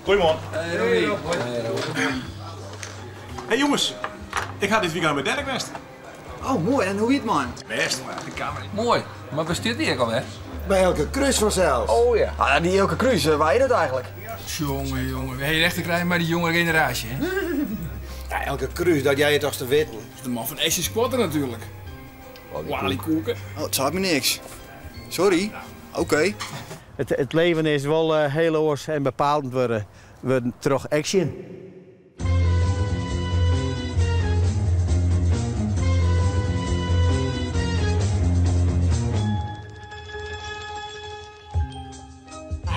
Goedemorgen. Hey jongens, ik ga dit weekend met Dirk West. Oh, mooi. En hoe heet man? West. Mooi, maar bestaat die ook alweer? Bij elke cruise vanzelf. Oh ja. Ah, die elke cruise, waar je dat eigenlijk? Jongen, we hebben echt te krijgen met die jonge generatie, hè? Ja, elke cruise, dat jij het toch te weten. De man van Asje Squatter natuurlijk. Wally Koeken. Oh, het staat me niks. Sorry. Oké. Het leven is wel heel oors en bepalend worden terug action.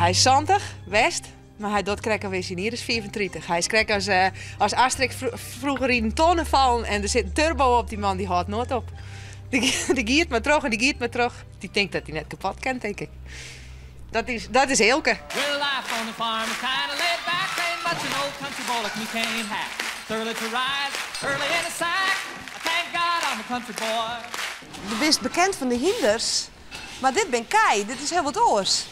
Hij is 70, West, maar hij doet krek alweer zijn hier is 34. Hij is krek als Astrid vroeger in een tonnen vallen en er zit een turbo op die man, die houdt nooit op. Die giert maar terug en die giert maar terug. Die denkt dat hij net kapot kan, denk ik. Dat is Eelke. Real life on the farm is kinda laid back. Ain't much an old country boy like me can't hack. Early to rise, early in the sack. Thank God I'm a country boy. Je bent bekend van de hinders, maar dit ben Kai, dit is heel wat oors.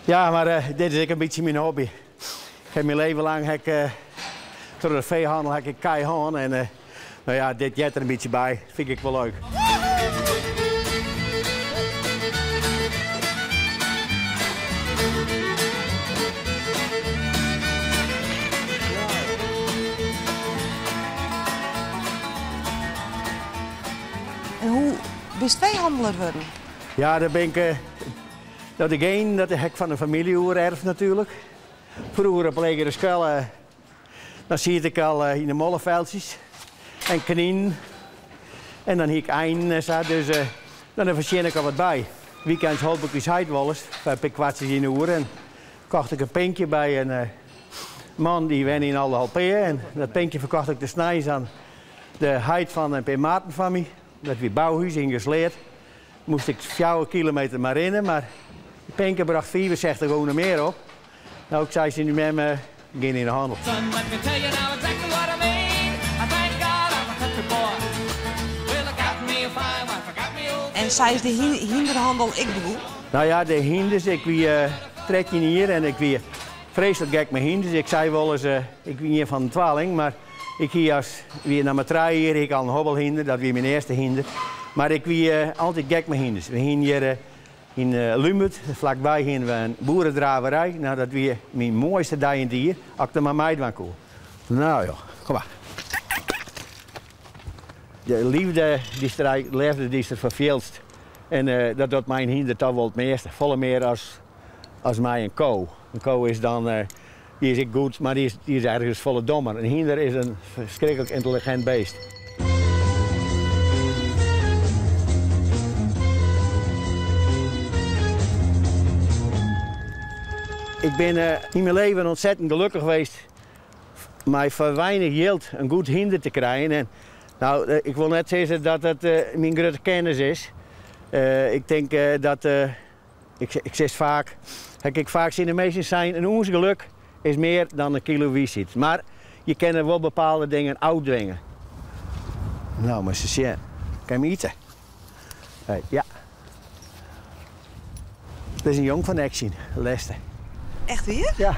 Ja, maar dit is ook een beetje mijn hobby. Ik heb mijn leven lang door de veehandel heb ik Kai gehad en nou ja, dit jet er een beetje bij. Dat vind ik wel leuk. En hoe bist veehandelaar worden? Ja, daar ben ik. Dat heb ik van de familie erf natuurlijk. Vroeger op legere skuil, dan zie ik al in de mollenveldjes en kanien. En dan heb ik een, dus dan verzin ik al wat bij. Weekends hoop ik eens heidwolles, heb ik kwartjes in de oer en kocht ik een pinkje bij een man die wen in alle halpeer. En dat pinkje verkocht ik de snijs aan de heid van een paar maten van mij. Dat weer bouwhuis ingesleerd. Moest ik 4 kilometer maar rennen, maar de pinker bracht 64 gewoon meer op. Nou, ik zei ze nu met me, geen in de handel. Son, let me tell you now exactly what I mean. I thank God I'm a country boy. Well, I got me a fine wife, I got me old. En zij is de hinderhandel ik bedoel? Nou ja, de hinders, ik wie trek je hier en ik wie vreselijk gek met hinders. Ik zei wel eens, ik wie hier van de dwaling, maar ik hier als weer naar mijn trui hier, ik al een hobbelhinder, dat was mijn eerste hinder. Maar ik wie altijd gek met hinders. We gingen hier in Lumut, vlakbij gingen we een boerendraverij. Nou, dat was mijn mooiste dag in het dier, als ik er maar meid van kon. Nou joh, kom maar. De liefde die is er verveelst. En dat doet mijn hinder toch wel het meeste. Volle meer als mij een koe. Een koe is dan, die is goed, maar die is ergens volle dommer. Een hinder is een verschrikkelijk intelligent beest. Ik ben in mijn leven ontzettend gelukkig geweest mij voor weinig geld een goed hinder te krijgen. En, nou, ik wil net zeggen dat het mijn grote kennis is. Ik denk dat, ik zeg vaak, ik vaak zie de mensen zijn, en ons geluk is meer dan een kilo wiesiet. Maar je kan er wel bepaalde dingen uitdwingen. Nou, maar ze zien, kan je eten? Hey, ja. Dit is een jong van Action, Lester. Echt weer? Ja,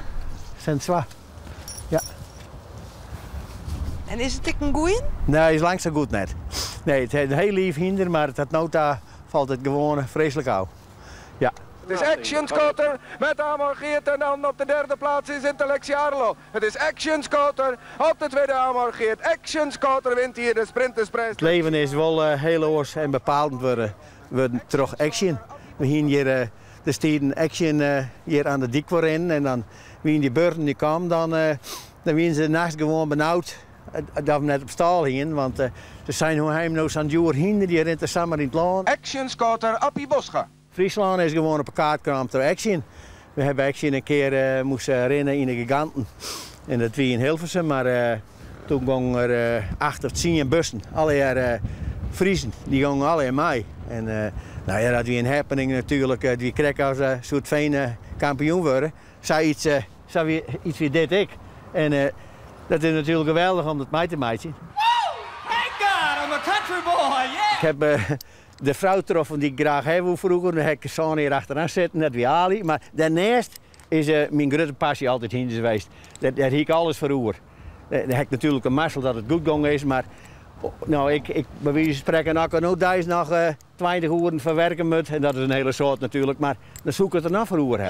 Saint-Sois. Ja. En is het een goeie? Nee, is lang zo goed net. Nee, het is een heel lief hinder, maar het nota valt het gewoon vreselijk oud. Ja. Het is Action Scooter met Amorgeert en dan op de 3e plaats is Intellectie Arlo. Het is Action Scooter op de 2e Amorgeert. Action Scooter wint hier de Sprintersprijs. Het leven is wel heel oors en bepalend worden terug Action. We gingen hier de steden Action hier aan de dik voor in en dan wie die burger die kwam, dan waren ze naast gewoon benauwd dat we net op stal gingen, want er zijn hoe hij nou zo'n duur hinder die rent er samen in het land. Action Scooter Appie Boscha. Friesland is gewoon op een kaart gekomen door Action. We hebben Action een keer moesten rennen in de giganten. En dat was in Hilversum, maar toen gingen er 8 of 10 bussen. Alle jaar Friesen, die gingen alle mee. En nou ja, dat was een happening natuurlijk. Die kreeg als een soort fijne kampioen worden. Zij iets wie dit ik. En dat is natuurlijk geweldig om dat mee te maken. Thank God I'm a country boy, yeah! Ik heb de vrouw getroffen die ik graag heb vroeger. Dan heb ik zo'n hier achteraan zitten, net wie Ali. Maar daarnaast is mijn grote passie altijd in geweest. Daar heb ik alles voor oer. Daar heb ik natuurlijk een mazzel dat het goed gegaan is, maar nou, ik bij wijze van spreken, als ik nu nog 20 uur verwerken moet, en dat is een hele soort natuurlijk, maar dan zoek ik het er nog voor oer.